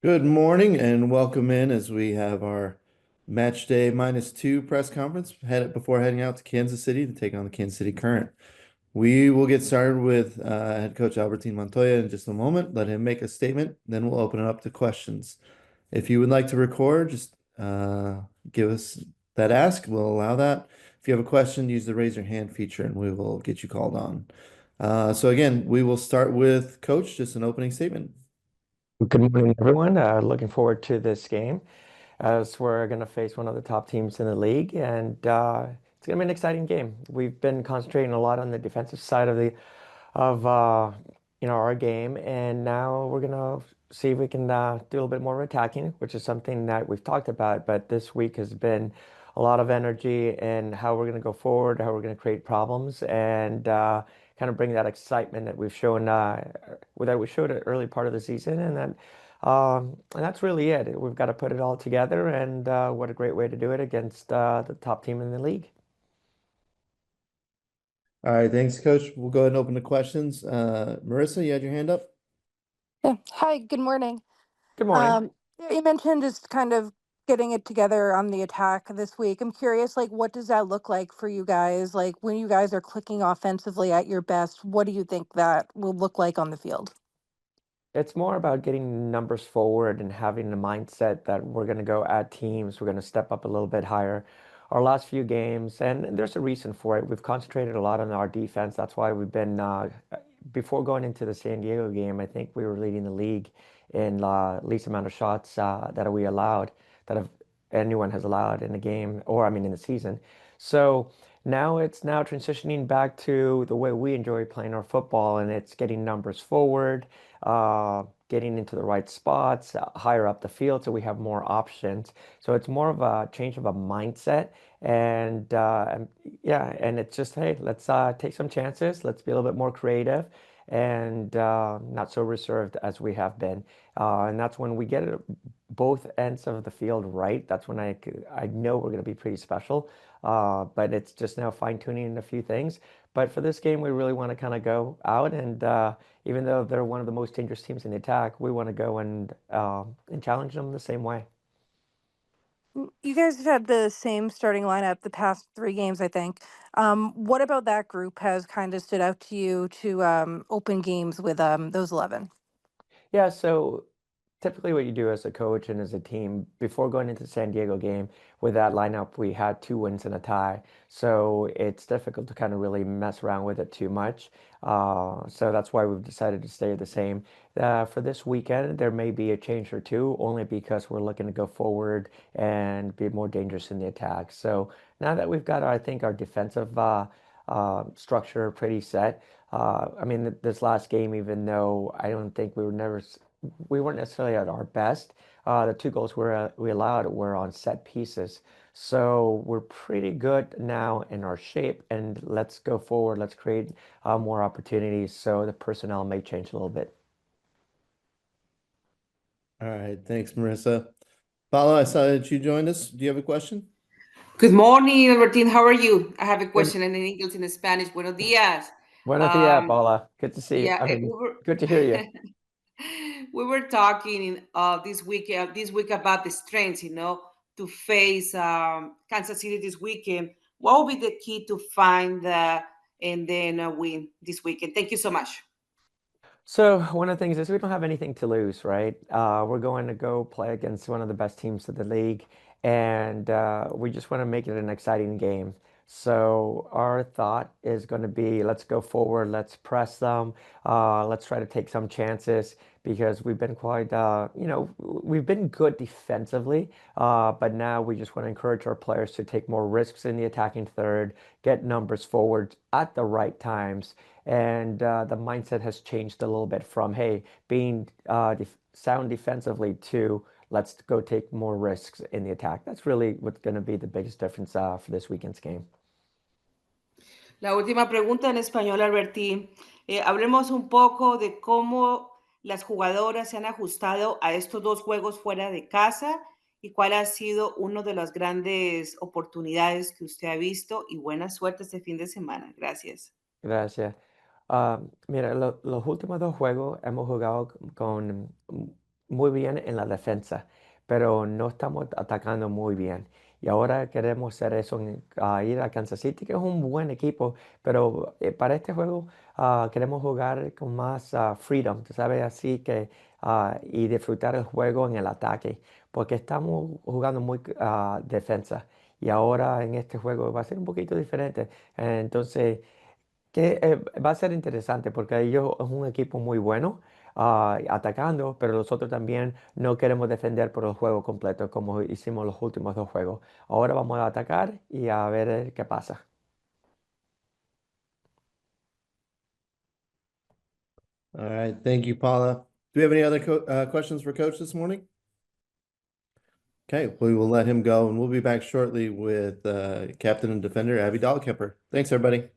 Good morning and welcome in as we have our match day -2 press conference before heading out to Kansas City to take on the Kansas City Current. We will get started with head coach Albertin Montoya in just a moment. Let him make a statement, then we'll open it up to questions. If you would like to record, just give us that ask. We'll allow that. If you have a question, use the raise your hand feature and we will get you called on. So again, we will start with Coach, just an opening statement. Good morning, everyone. Looking forward to this game as we're going to face one of the top teams in the league, and it's going to be an exciting game. We've been concentrating a lot on the defensive side of our game, and now we're going to see if we can do a little bit more attacking, which is something that we've talked about. But this week has been a lot of energy and how we're going to go forward, how we're going to create problems, and kind of bring that excitement that we've shown that we showed at early part of the season, and that's really it. We've got to put it all together, and what a great way to do it against the top team in the league. All right, thanks, Coach. We'll go ahead and open the questions. Marissa, you had your hand up? Yeah. Hi, good morning. Good morning. You mentioned just kind of getting it together on the attack this week. I'm curious, like, what does that look like for you guys? Like, when you guys are clicking offensively at your best, what do you think that will look like on the field? It's more about getting numbers forward and having the mindset that we're going to go at teams. We're going to step up a little bit higher. Our last few games, and there's a reason for it. We've concentrated a lot on our defense. That's why we've been, before going into the San Diego game, I think we were leading the league in least amount of shots that we allowed, that have, anyone has allowed in the game, or I mean in the season. So now it's now transitioning back to the way we enjoy playing our football, and it's getting numbers forward, getting into the right spots, higher up the field, so we have more options. So it's more of a change of a mindset, and yeah, and it's just, hey, let's take some chances. Let's be a little bit more creative and not so reserved as we have been. And that's when we get it, both ends of the field right. That's when I know we're going to be pretty special. But it's just now fine tuning a few things. But for this game, we really want to kind of go out and even though they're one of the most dangerous teams in the attack, we want to go and challenge them the same way. You guys have had the same starting lineup the past three games, I think. What about that group has kind of stood out to you to open games with those 11? Yeah, so typically what you do as a coach and as a team before going into the San Diego game with that lineup, we had 2 wins and a tie. So it's difficult to kind of really mess around with it too much. So that's why we've decided to stay the same. For this weekend, there may be a change or two, only because we're looking to go forward and be more dangerous in the attack. So now that we've got, I think, our defensive structure pretty set. I mean, this last game, even though I don't think we weren't necessarily at our best. The 2 goals we allowed were on set pieces. So we're pretty good now in our shape, and let's go forward. Let's create more opportunities. So the personnel may change a little bit. All right, thanks, Marissa. Paula, I saw that you joined us. Do you have a question? Good morning, Albertin. How are you? I have a Good. question in English and in Spanish. Buenos días. Buenos dias, Um, Paula. Good to see you. yeah, I we mean, were good to hear you. we were talking this week about the strengths, to face Kansas City this weekend. What will be the key to find and then win this weekend? Thank you so much. So one of the things is we don't have anything to lose, right? We're going to go play against one of the best teams of the league, and we just want to make it an exciting game. So our thought is going to be, let's go forward, let's press them, let's try to take some chances because we've been quite, we've been good defensively, but now we just want to encourage our players to take more risks in the attacking third, get numbers forward at the right times, and the mindset has changed a little bit from, hey, being sound defensively to let's go take more risks in the attack. That's really what's going to be the biggest difference for this weekend's game. La última pregunta en español, Albertín. Hablemos un poco de cómo las jugadoras se han ajustado a estos 2 juegos fuera de casa y cuál ha sido una de las grandes oportunidades que usted ha visto y buena suerte este fin de semana. Gracias. Gracias. Mira, los últimos 2 juegos hemos jugado con muy bien en la defensa, pero no estamos atacando muy bien. Y ahora queremos hacer eso, ir a Kansas City, que es un buen equipo, pero para este juego queremos jugar con más freedom, tú sabes, así que y disfrutar el juego en el ataque, porque estamos jugando muy defensa. Y ahora en este juego va a ser un poquito diferente. Entonces, que va a ser interesante porque ellos es un equipo muy bueno atacando, pero nosotros también no queremos defender por el juego completo como hicimos los últimos dos juegos. Ahora vamos a atacar y a ver qué pasa. All right. Thank you, Paula. Do we have any other questions for Coach this morning? Okay, we will let him go, and we'll be back shortly with Captain and Defender Abby Dahlkemper. Thanks, everybody.